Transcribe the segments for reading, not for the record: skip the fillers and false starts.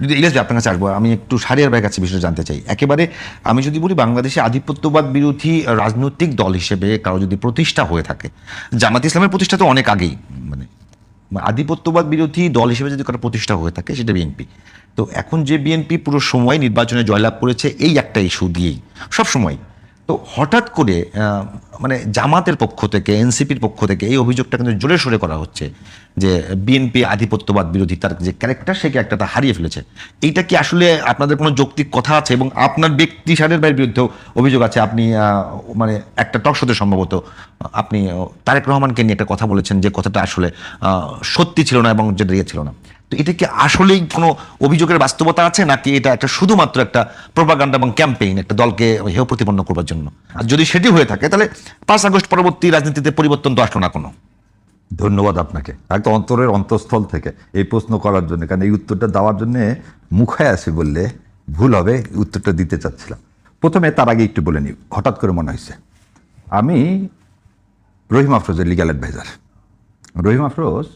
যদি ইলিয়াস ভাই আপনার কাছে আসবো, আমি একটু সারিয়ার ভাইয়ের কাছে বিষয়টা জানতে চাই। একেবারে আমি যদি বলি, বাংলাদেশে আধিপত্যবাদ বিরোধী রাজনৈতিক দল হিসেবে কারো যদি প্রতিষ্ঠা হয়ে থাকে, জামাত ইসলামের প্রতিষ্ঠা তো অনেক আগেই, মানে আধিপত্যবাদ বিরোধী দল হিসেবে যদি কারো প্রতিষ্ঠা হয়ে থাকে সেটা বিএনপি। তো এখন যে বিএনপি পুরো সময় নির্বাচনে জয়লাভ করেছে এই একটা ইস্যু দিয়েই সব সময়, তো হঠাৎ করে মানে জামাতের পক্ষ থেকে, এনসিপির পক্ষ থেকে এই অভিযোগটা কিন্তু জোরে সোরে করা হচ্ছে যে বিএনপি আধিপত্যবাদ বিরোধী, তার যে ক্যারেক্টার সেই ক্যারেক্টারটা হারিয়ে ফেলেছে। এইটা কি আসলে আপনাদের কোনো যৌক্তিক কথা আছে? এবং আপনার ব্যক্তি সারের ভাইয়ের বিরুদ্ধেও অভিযোগ আছে, আপনি মানে একটা টক শোতে সম্ভবত আপনি তারেক রহমানকে নিয়ে একটা কথা বলেছেন যে কথাটা আসলে সত্যি ছিল না এবং যেটা ইয়ে ছিল না। তো এটা কি আসলেই কোনো অভিযোগের বাস্তবতা আছে, নাকি এটা একটা শুধুমাত্র একটা প্রোপাগান্ডা এবং ক্যাম্পেইন একটা দলকে হেয় প্রতিপন্ন করবার জন্য? আর যদি সেটি হয়ে থাকে তাহলে 5 আগস্ট পরবর্তী রাজনীতিতে পরিবর্তন তো আসলো না কোনো। ধন্যবাদ আপনাকে একদম অন্তরের অন্তঃস্থল থেকে এই প্রশ্ন করার জন্য, কারণ এই উত্তরটা দেওয়ার জন্য মুখায় আসি বললে ভুল হবে, উত্তরটা দিতে চাচ্ছিলাম। প্রথমে তার আগে একটু বলে নিই, হঠাৎ করে মনে হয়েছে আমি রহিম আফরোজের লিগ্যাল অ্যাডভাইজার। রহিম আফরোজ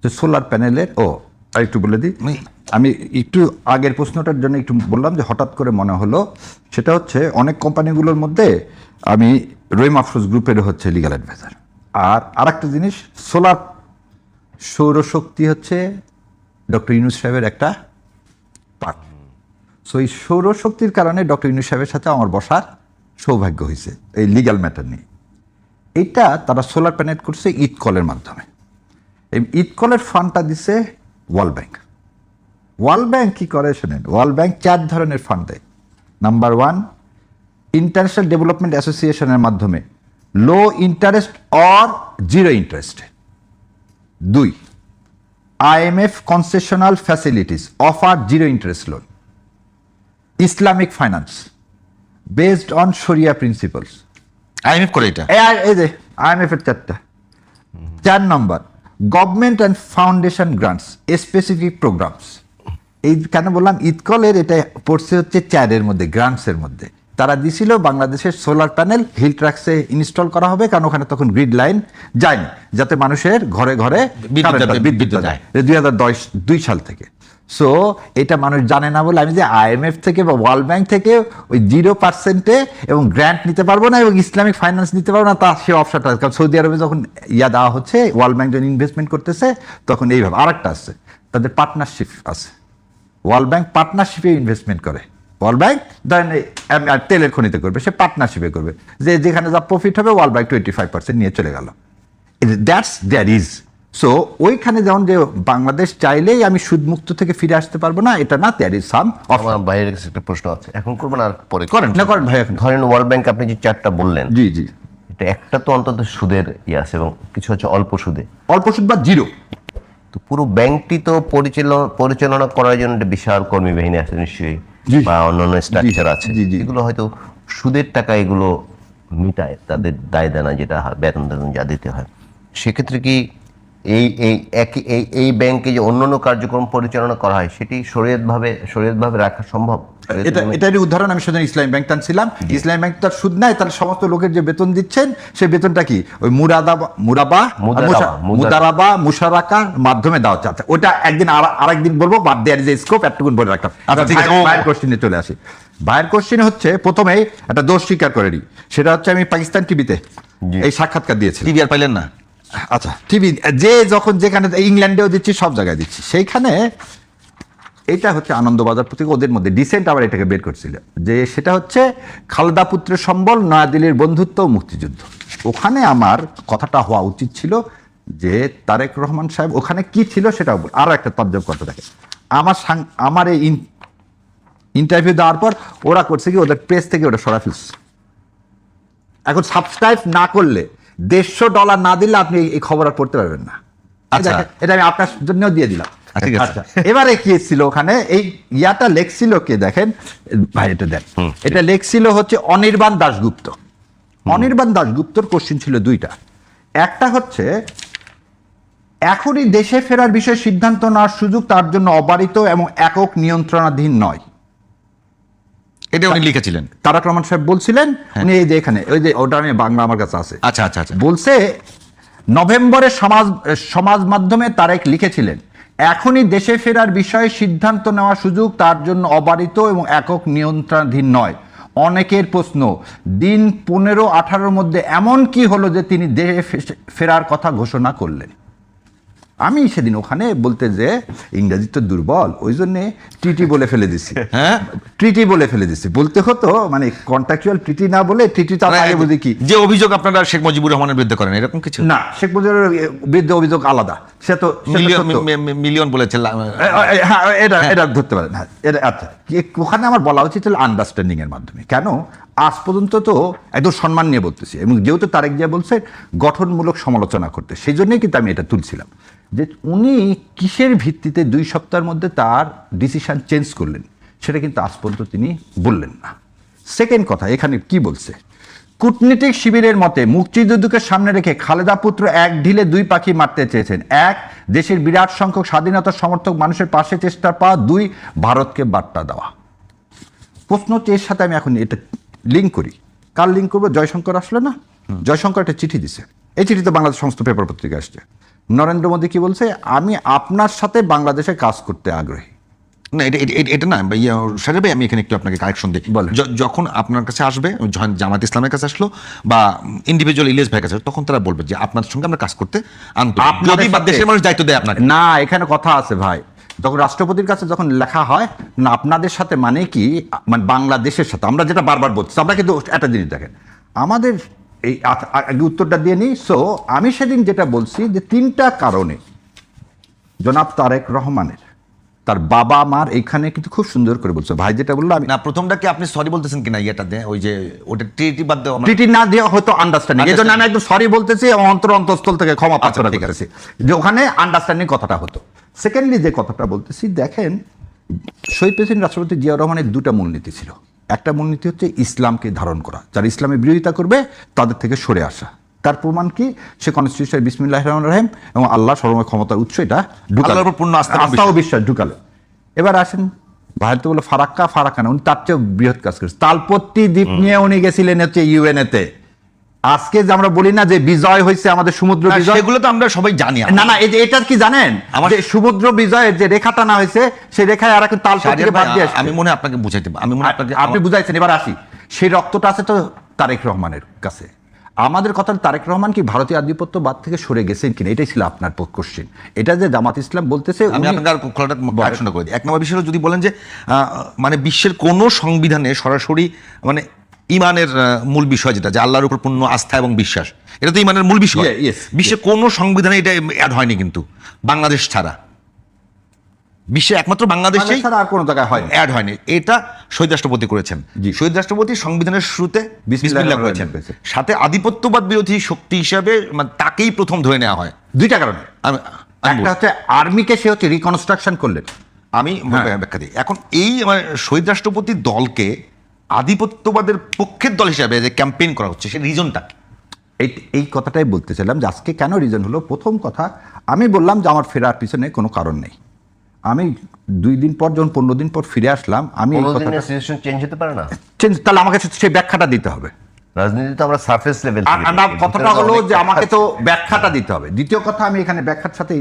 যে সোলার প্যানেলের আর একটু বলে দিই, আমি একটু আগের প্রশ্নটার জন্য একটু বললাম যে হঠাৎ করে মনে হলো, সেটা হচ্ছে অনেক কোম্পানিগুলোর মধ্যে আমি রহিম আফরোজ গ্রুপের হচ্ছে লিগ্যাল অ্যাডভাইজার। আর আরেকটা জিনিস, সোলার সৌরশক্তি হচ্ছে ডক্টর ইউনূস সাহেবের একটা পার্ট। সো এই সৌরশক্তির কারণে ডক্টর ইউনূস সাহেবের সাথে আমার বসার সৌভাগ্য হয়েছে এই লিগ্যাল ম্যাটার নিয়ে। এইটা তারা সোলার প্যানেল করছে ঈদ কলের মাধ্যমে। এই ঈদ কলের ফান্ডটা দিছে ওয়ার্ল্ড ব্যাংক। ওয়ার্ল্ড ব্যাংক কী করে শোনেন, ওয়ার্ল্ড ব্যাংক 4 ধরনের ফান্ড দেয়। নাম্বার 1, ইন্টারন্যাশনাল ডেভেলপমেন্ট অ্যাসোসিয়েশনের মাধ্যমে low interest or zero interest. 2, IMF concessional facilities offer zero interest loan. Islamic finance based on sharia principles. IMF করে এটা, এই যে IMF এর 4টা। 4 number, government and foundation grants specific programmes. এই কেন বললাম ঈদকলের, এটা পড়ছে হচ্ছে 4-এর মধ্যে, গ্রান্টসের মধ্যে। তারা দিছিল বাংলাদেশের সোলার প্যানেল হিল ট্র্যাক্সে ইনস্টল করা হবে, কারণ ওখানে তখন গ্রিড লাইন যায়নি, যাতে মানুষের ঘরে ঘরে বিদ্যুৎ যায় 2002 সাল থেকে। সো এটা মানুষ জানে না বলে আমি যে IMF থেকে বা ওয়ার্ল্ড ব্যাংক থেকে ওই 0% এবং গ্র্যান্ট নিতে পারবো না এবং ইসলামিক ফাইন্যান্স নিতে পারবো না, তা সে অপশনটা। কারণ সৌদি আরবে যখন দেওয়া হচ্ছে, ওয়ার্ল্ড ব্যাংক যখন ইনভেস্টমেন্ট করতেছে, তখন এইভাবে। আরেকটা আছে, তাদের পার্টনারশিপ আছে। ওয়ার্ল্ড ব্যাংক পার্টনারশিপে ইনভেস্টমেন্ট করে। ওয়ার্ল্ড ব্যাংক ধরেন তেলের খনিতে করবে, সে পার্টনারশিপে করবে, যে যেখানে যা প্রফিট হবে ওয়ার্ল্ড ব্যাংক 25% নিয়ে চলে গেল। That's there is. সো ওইখানে যেমন যে বাংলাদেশ চাইলেই আমি সুদমুক্ত থেকে ফিরে আসতে পারবো না, এটা না, দেয়ার ইজ সাম। আমার বাইরের কাছে একটা প্রশ্ন আছে, এখন করবেন আর পরে করেন ভাই। এখন ধরেন ওয়ার্ল্ড ব্যাংক আপনি যে 4টা বললেন, জি জি, এটা একটা তো অন্তত সুদের আছে এবং কিছু হচ্ছে অল্প সুদে। অল্প সুদ বা জিরো। তো পুরো ব্যাংকটি তো পরিচালনা করার জন্য একটা বিশাল কর্মী বাহিনী আছে নিশ্চয়ই, বা অন্যান্য স্ট্রাকচার আছে, এগুলো হয়তো সুদের টাকা এগুলো মিটায় তাদের দায় দেনা, যেটা বেতন যা দিতে হয়। সেক্ষেত্রে কি এই ব্যাংকে যে অন্যান্য কার্যক্রম পরিচালনা করা হয় সেটি শরীয়তভাবে রাখা সম্ভব? এটারই উদাহরণ আমি সেদিন ইসলামী ব্যাংক টানছিলাম। ইসলামী ব্যাংক তার সুদ নেয়, তার সমস্ত লোকের যে বেতন দিচ্ছেন সেই বেতনটা কি ওই মুশারাকার মাধ্যমে দেওয়া হচ্ছে। ওটা একদিন আরেকদিন বলবো, বাদ দেয়ার যে স্কোপ একটুকুন বলে রাখলাম। ভাইয়ের কোশ্চেনে চলে আসি। ভাইয়ের কোশ্চেন হচ্ছে, প্রথমেই একটা দোষ স্বীকার করে নিই, সেটা হচ্ছে আমি পাকিস্তান টিভিতে এই সাক্ষাৎকার দিয়েছি। টিভি আর পাইলেন না? আচ্ছা, টিভি যে যখন যেখানে, ইংল্যান্ডেও দিচ্ছি, সব জায়গায় দিচ্ছি, সেইখানে এটা হচ্ছে আনন্দবাজার পত্রিকা, ওদের মধ্যে ডিসেন্ট আবার এটাকে বের করছিল, যে সেটা হচ্ছে খালেদা পুত্রের সম্বল, নয়াদিল্লির বন্ধুত্ব ও মুক্তিযুদ্ধ। ওখানে আমার কথাটা হওয়া উচিত ছিল যে তারেক রহমান সাহেব ওখানে কি ছিল সেটাও বল। আরও একটা তর্জব করতে থাকে, আমার এই ইন্টারভিউ দেওয়ার পর ওরা করছে কি, ওদের প্রেস থেকে ওটা সরা ফেলছে। এখন সাবস্ক্রাইব না করলে, $150 না দিলে আপনি এই খবর আর পড়তে পারবেন না। আচ্ছা, এটা আমি আপনার জন্য দিয়ে দিলাম। আচ্ছা, এবারে কি ছিল ওখানে, এই ইয়াটা লেখছিল কে দেখেন ভাই, এটা দেন। এটা লেখছিল হচ্ছে অনির্বাণ দাশগুপ্ত। অনির্বাণ দাশগুপ্তর কোশ্চেন ছিল 2টা। একটা হচ্ছে, এখনই দেশে ফেরার বিষয়ে সিদ্ধান্ত নেওয়ার সুযোগ তার জন্য অবারিত এবং একক নিয়ন্ত্রণাধীন নয়। এটা উনি লিখেছিলেন, তারেক রহমান সাহেব বলছিলেন। উনি এই যে এখানে, ওই যে ওটা আমি বাংলা আমার কাছে আছে। আচ্ছা, বলছে নভেম্বরে সমাজ মাধ্যমে তারেক লিখেছিলেন, এখনই দেশে ফেরার বিষয়ে সিদ্ধান্ত নেওয়ার সুযোগ তার জন্য অবারিত এবং একক নিয়ন্ত্রণাধীন নয়। অনেকের প্রশ্ন, দিন 15-18 মধ্যে এমন কি হলো যে তিনি দেশে ফেরার কথা ঘোষণা করলেন? আমি সেদিন ওখানে বলতে যে ইংরেজি তো দুর্বল, ওই জন্যে ট্রিটি বলে ফেলে দিছি। হ্যাঁ, ট্রিটি বলে ফেলে দিছি, বলতে হতো মানে কন্ট্রাকচুয়াল ট্রিটি না বলে ট্রিটি তার আগে বুঝি কি। যে অভিযোগ আপনারা শেখ মুজিবুর রহমানের বিরুদ্ধে করেন এরকম কিছু না, শেখ মুজিবুর বিরুদ্ধে অভিযোগ আলাদা, সে তো মিলিয়ন বলেছে। হ্যাঁ, এটা ধরতে পারেন। হ্যাঁ, এটা আচ্ছা, ওখানে আমার বলা উচিত ছিল আন্ডারস্ট্যান্ডিং এর মাধ্যমে। কেন আজ পর্যন্ত তো একদম সম্মান নিয়ে বলতেছি, এবং যেহেতু তারেক জিয়া বলছে গঠনমূলক সমালোচনা করতে, সেই জন্যই কিন্তু আমি এটা তুলছিলাম যে উনি কিসের ভিত্তিতে 2 সপ্তাহের মধ্যে তার ডিসিশন চেঞ্জ করলেন, সেটা কিন্তু আজ পর্যন্ত তিনি বললেন না। সেকেন্ড কথা, এখানে কি বলছে, কূটনীতিক শিবিরের মতে মুক্তিযুদ্ধকে সামনে রেখে খালেদা পুত্র এক ঢিলে 2 পাখি মারতে চেয়েছেন। 1, দেশের বিরাট সংখ্যক স্বাধীনতা সমর্থক মানুষের পাশে চেষ্টা পাওয়া। 2, ভারতকে বার্তা দেওয়া। প্রশ্ন হচ্ছে, এর সাথে আমি এখন এটা লিঙ্ক করি। কার লিঙ্ক করবো? জয়শঙ্কর আসলে না, জয়শঙ্কর একটা চিঠি দিছে, এই চিঠিতে বাংলাদেশ সমস্ত পেপার পত্রিকা আসছে। নরেন্দ্র মোদী কি বলছে, আমি আপনার সাথে বাংলাদেশে কাজ করতে আগ্রহী। না, এটা না সাহেব ভাই, আমি এখানে একটু আপনাকে কারেকশন দিই। যখন আপনার কাছে আসবে, জামাত ইসলামের কাছে আসলো বা ইন্ডিভিজুয়াল ইলিয়াস ভাইয়ের কাছে, তখন তারা বলবে যে আপনাদের সঙ্গে আমরা কাজ করতে আন্তরিক, দেশের মানুষ দায়িত্ব দেয় আপনাকে। না, এখানে কথা আছে ভাই, যখন রাষ্ট্রপতির কাছে যখন লেখা হয় না আপনাদের সাথে, মানে কি, মানে বাংলাদেশের সাথে, আমরা যেটা বারবার বলছি, আমরা কিন্তু একটা জিনিস দেখেন, আমাদের এই আগে উত্তরটা দিয়ে নিই। সো আমি সেদিন যেটা বলছি যে 3টা কারণে জনাব তারেক রহমানের তার বাবা মার এখানে কিন্তু খুব সুন্দর করে বলছে। ভাই যেটা বললো, আমি না, প্রথমটা কি আপনি সরি বলতেছেন কিনা ইয়েটা দেন, ওই যে ওটা ট্রিটি বাদ দেওয়া, ট্রিটি না দেওয়া হয়তো আন্ডারস্ট্যান্ডিং, এই জন্য আমি একদম সরি বলতেছি এবং অন্তঃস্থল থেকে ক্ষমা প্রার্থনা করতেছি যে ওখানে আন্ডারস্ট্যান্ডিং কথাটা হতো। সেকেন্ডলি যে কথাটা বলতেছি, দেখেন শহীদ প্রেসিডেন্ট রাষ্ট্রপতি জিয়াউর রহমানের 2টা মূলনীতি ছিল। একটা মূলনীতি হচ্ছে ইসলামকে ধারণ করা, যারা ইসলামের বিরোধিতা করবে তাদের থেকে সরে আসা। তার প্রমাণ কি, সে কনস্টিটিউশন বিসমিল্লাহির রহমানির রহিম এবং আল্লাহ সর্বময় ক্ষমতার উৎস, এটা আল্লাহর উপর পূর্ণ আস্থা ও বিশ্বাস ঢুকালো। এবার আসেন, ভারত বলে ফারাক্কা না, উনি তার চেয়ে বৃহৎ কাজ করেছেন। তালপট্টি দ্বীপ নিয়ে উনি গেছিলেন হচ্ছে ইউএনএতে। আজকে যে আমরা বলি না যে বিজয় হয়েছে আমাদের সমুদ্র বিজয়, সেগুলো তো আমরা সবাই জানি। না না, এই যে এটা কি জানেন, আমাদের সমুদ্র বিজয়ের যে রেখা টানা হয়েছে, সেই রেখায় আর এখন তালপট্টিকে বাদ দিয়ে আমি মনে হয় আপনাকে বুঝাইতে, আপনি বুঝাইছেন। এবার আসি, সেই রক্তটা আছে তো তারেক রহমানের কাছে। আমাদের কথা, তারেক রহমান কি ভারতীয় আধিপত্যবাদ থেকে সরে গেছেন কিনা, এটাই ছিল আপনার কোশ্চেন। এটা যে জামাত ইসলাম বলতেছে, আমি আপনার খোলাটা কারেকশনটা করে দিই। 1 নম্বর বিষয় যদি বলেন যে মানে বিশ্বের কোনো সংবিধানে সরাসরি মানে ইমানের মূল বিষয় যেটা, যে আল্লাহর উপর পূর্ণ আস্থা এবং বিশ্বাস, এটা তো ইমানের মূল বিষয়। বিশ্বের কোনো সংবিধানে এটা অ্যাড হয়নি, কিন্তু বাংলাদেশ ছাড়া বিশ্বে একমাত্র বাংলাদেশেই আর কোনো জায়গায় হয় অ্যাড হয়নি। এটা শহীদ রাষ্ট্রপতি করেছেন। শহীদ রাষ্ট্রপতি সংবিধানের শুরুতে বিসমিল্লাহ করেছেন, সাথে আধিপত্যবাদ বিরোধী শক্তি হিসাবে মানে তাকেই প্রথম ধরে নেওয়া হয় 2টা কারণে। একটা হচ্ছে আর্মিকে সে হচ্ছে রিকনস্ট্রাকশন করলেন। আমি ব্যাখ্যা দিই। এখন এই মানে শহীদ রাষ্ট্রপতির দলকে আধিপত্যবাদের পক্ষের দল হিসাবে যে ক্যাম্পেইন করা হচ্ছে, সেই রিজনটা এই কথাটাই বলতেছিলাম যে আজকে কেন রিজন হলো। প্রথম কথা, আমি বললাম যে আমার ফেরার পিছনে কোনো কারণ নেই। আমি 2 দিন পর, যখন 15 দিন পর ফিরে আসলাম, আমি সিচুয়েশন চেঞ্জ হতে পারে না, তাহলে আমাকে সেই ব্যাখ্যাটা দিতে হবে। রাজনীতিতে আমরা সারফেস লেভেল, কথাটা হলো যে আমাকে তো ব্যাখ্যাটা দিতে হবে। দ্বিতীয় কথা, আমি এখানে ব্যাখ্যার সাথে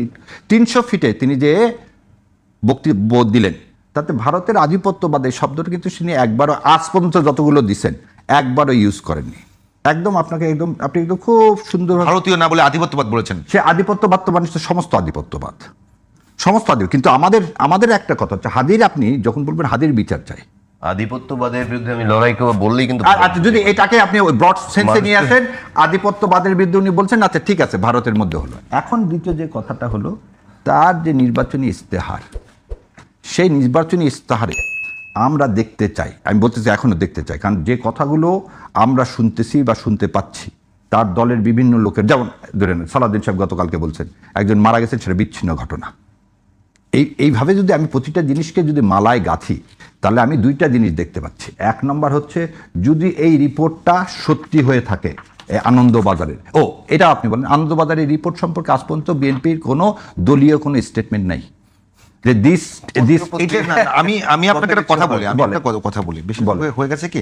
300 ফিটে তিনি যে বক্তব্য দিলেন, তাতে ভারতের আধিপত্যবাদের শব্দটা কিন্তু তিনি একবারও আজ পর্যন্ত যতগুলো দিচ্ছেন একবারও ইউজ করেননি। একদম আপনি একদম খুব সুন্দর, ভারতীয় না বলে আধিপত্যবাদ বলেছেন। সে আধিপত্যবাদ তো মানুষের সমস্ত আধিপত্যবাদ, সমস্ত আধিপত্য। কিন্তু আমাদের একটা কথা হচ্ছে, হাদির, আপনি যখন বলবেন হাদির বিচার চাই, আধিপত্যবাদের বিরুদ্ধে আমি লড়াই করবো বললেই কিন্তু, আচ্ছা যদি এটাকে আপনি ওই ব্রড সেন্সে নিয়ে আসেন, আধিপত্যবাদের বিরুদ্ধে উনি বলছেন, আচ্ছা ঠিক আছে, ভারতের মধ্যে হলো। এখন দ্বিতীয় যে কথাটা হলো, তার যে নির্বাচনী ইস্তেহার, সেই নির্বাচনী ইস্তেহারে আমরা দেখতে চাই, আমি বলতেছি এখনো দেখতে চাই, কারণ যে কথাগুলো আমরা শুনতেছি বা শুনতে পাচ্ছি তার দলের বিভিন্ন লোকের, যেমন ধরেন সালাউদ্দিন সাহেব গতকালকে বলছেন একজন মারা গেছেন, সেটা বিচ্ছিন্ন ঘটনা। এইভাবে যদি আমি প্রতিটা জিনিসকে যদি মালায় গাঁথি, তাহলে আমি 2টা জিনিস দেখতে পাচ্ছি। 1 নম্বর হচ্ছে, যদি এই রিপোর্টটা সত্যি হয়ে থাকে আনন্দবাজারের, এটা আপনি বলেন আনন্দবাজারের রিপোর্ট সম্পর্কে আজ পর্যন্ত বিএনপির কোনো দলীয় কোনো স্টেটমেন্ট নাই যে আমি আপনাকে একটা কথা বলি, কথা বলি, বেশি হয়ে গেছে কি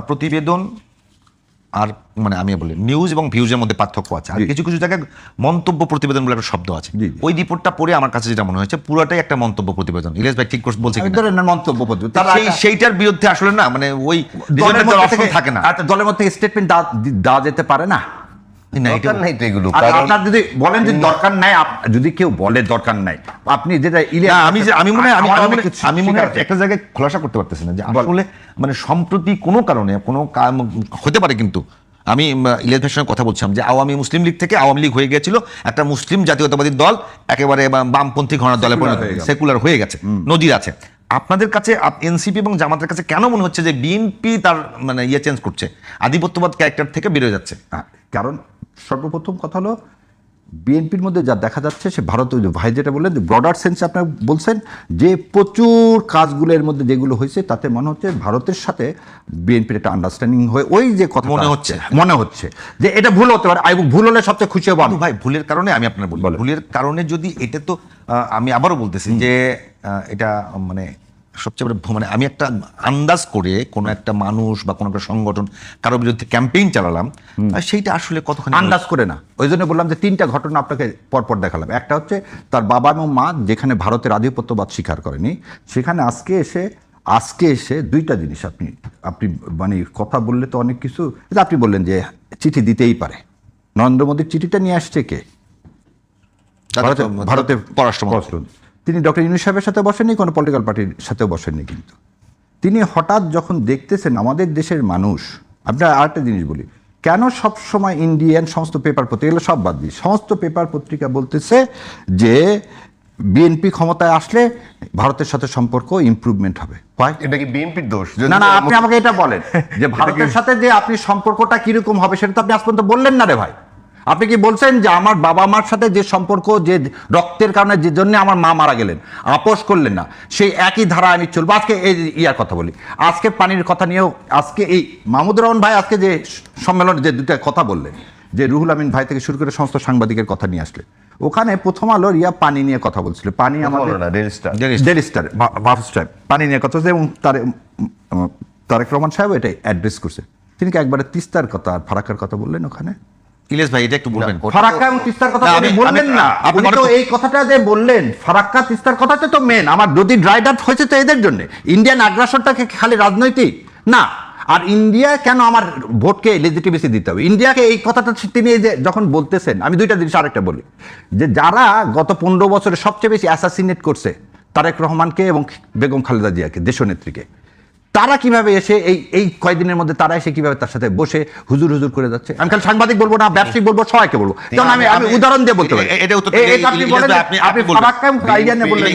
প্রতিবেদন আর মানে আমি বলি নিউজ এবং ভিউজের মধ্যে পার্থক্য আছে, আর কিছু কিছু জায়গায় মন্তব্য প্রতিবেদন বলে একটা শব্দ আছে। ওই রিপোর্টটা পড়ে আমার কাছে যেটা মনে হয়েছে পুরোটাই একটা মন্তব্য প্রতিবেদন। ইলিয়াস ভাই ঠিক বলছে কিনা? ধরেন না মন্তব্য পদ্ধতি সেইটার বিরুদ্ধে আসলে না মানে ওই দলের মধ্যে অপশন থাকে না, আচ্ছা দলের মধ্যে স্টেটমেন্ট দেওয়া যেতে পারে না? দরকার নাই তো এগুলো, আর কারণ আপনার যদি বলেন যে দরকার নাই, যদি কেউ বলে দরকার নাই, আপনি যেটা না, আমি মনে হয় আমি মনে হয় একটা জায়গায় খোলাসা করতে পারতেছি না যে আসলে মানে সম্প্রতি কোনো কারণে কোনো হতে পারে, কিন্তু আমি ইলিয়াস ভাইয়ের সঙ্গে কথা বলছিলাম যে আওয়ামী মুসলিম লীগ থেকে আওয়ামী লীগ হয়ে গিয়েছিল একটা মুসলিম জাতীয়তাবাদী দল, একেবারে বামপন্থী ঘরানার দলে সেকুলার হয়ে গেছে, নজির আছে। আপনাদের কাছে এনসিপি এবং জামাতের কাছে কেন মনে হচ্ছে যে বিএনপি তার মানে চেঞ্জ করছে, আধিপত্যবাদ ক্যারেক্টার থেকে বেরোয় যাচ্ছে? কারণ সর্বপ্রথম কথা হলো বিএনপির মধ্যে যা দেখা যাচ্ছে সে ভারতীয় ভাই যেটা বললেন ব্রডার সেন্স আপনার বলছেন যে প্রচুর কাজগুলোর মধ্যে যেগুলো হয়েছে তাতে মনে হচ্ছে ভারতের সাথে বিএনপির একটা আন্ডারস্ট্যান্ডিং হয়ে ওই যে কথা মনে হচ্ছে যে এটা ভুল হতে পারে, ভুল হলে সবচেয়ে খুশি হবো ভাই। ভুলের কারণে আমি আপনার বলি, ভুলের কারণে যদি এটা তো আমি আবারও বলতেছি যে এটা মানে সবচেয়ে বড় মানে আমি একটা আন্দাজ করে কোনো একটা মানুষ বা কোনো একটা সংগঠন কারোর বিরুদ্ধে ক্যাম্পেইন চালালাম, সেইটা আসলে কতখানি আন্দাজ করে না। ওই জন্য বললাম যে তিনটা ঘটনা আপনাকে পরপর দেখালাম। একটা হচ্ছে তার বাবা এবং মা যেখানে ভারতের আধিপত্যবাদ স্বীকার করেনি, সেখানে আজকে এসে দুইটা জিনিস আপনি মানে কথা বললে তো অনেক কিছু, আপনি বললেন যে চিঠি দিতেই পারে। নরেন্দ্র মোদীর চিঠিটা নিয়ে আসছে কে? ভারতের পররাষ্ট্রমন্ত্রী। তিনি ডক্টর ইউনূস সাহেবের সাথে বসেননি, কোনো পলিটিক্যাল পার্টির সাথেও বসেননি, কিন্তু তিনি হঠাৎ যখন দেখতেছেন আমাদের দেশের মানুষ, আপনার আরেকটা জিনিস বলি, কেন সবসময় ইন্ডিয়ান সমস্ত পেপার পত্রিকা, এগুলো সব বাদ দিই, সমস্ত পেপার পত্রিকা বলতেছে যে বিএনপি ক্ষমতায় আসলে ভারতের সাথে সম্পর্ক ইমপ্রুভমেন্ট হবে। এটা কি বিএনপির দোষ? না না, আপনি আমাকে এটা বলেন যে ভারতের সাথে যে আপনি সম্পর্কটা কিরকম হবে সেটা তো আপনি আজ পর্যন্ত বললেন না রে ভাই। আপনি কি বলছেন যে আমার বাবা মার সাথে যে সম্পর্ক, যে রক্তের কারণে যে জন্য আমার মা মারা গেলেন, আপোষ করলেন না, সেই একই ধারা আমি চলবো? আজকে এই ইয়ার কথা বলি, আজকে পানির কথা নিয়েও আজকে এই মাহমুদুর রহমান ভাই আজকে যে সম্মেলনে যে দুটা কথা বললেন, যে রুহুল আমিন ভাই থেকে শুরু করে সমস্ত সাংবাদিকের কথা নিয়ে আসলে, ওখানে প্রথম আলোর পানি নিয়ে কথা বলছিল, পানি আমাদের পানি নিয়ে কথা, এবং তারেক রহমান সাহেব এটাই অ্যাড্রেস করছে। তিনি কি একবারে তিস্তার কথা আর ফারাক্কার কথা বললেন ওখানে? ইলিয়াস ভাই এটা একটু বলবেন, ফারাক্কা এবং তিস্তার কথা বললেন না? আপনি তো এই কথাটা যে বললেন ফারাক্কা তিস্তার কথাটা তো মেন, আমার যদি ড্রাইড আপ হয়েছে তো এদের জন্য। ইন্ডিয়ান আগ্রাসনটাকে খালি রাজনৈতিক না, আর ইন্ডিয়া কেন আমার ভোটকে লেজিটিমেসি দিতে হবে ইন্ডিয়াকে, এই কথাটা তিনি যে যখন বলতেছেন, আমি দুইটা জিনিস আরেকটা বলি, যে যারা গত 15 বছরে সবচেয়ে বেশি অ্যাসাসিনেট করছে তারেক রহমানকে এবং বেগম খালেদা জিয়াকে, দেশনেত্রীকে, তারা কিভাবে এসে এই কয়েকদিনের মধ্যে তারা এসে কিভাবে তার সাথে বসে হুজুর হুজুর করে যাচ্ছে? আমি খালি সাংবাদিক বলবো না, ব্যবসায়িক বলবো, সবাইকে বলবো, কারণ আমি উদাহরণ দিয়ে বলতে পারি। এটা আপনি ফারাক্কা এবং আইডিয়া নিয়ে বললেন।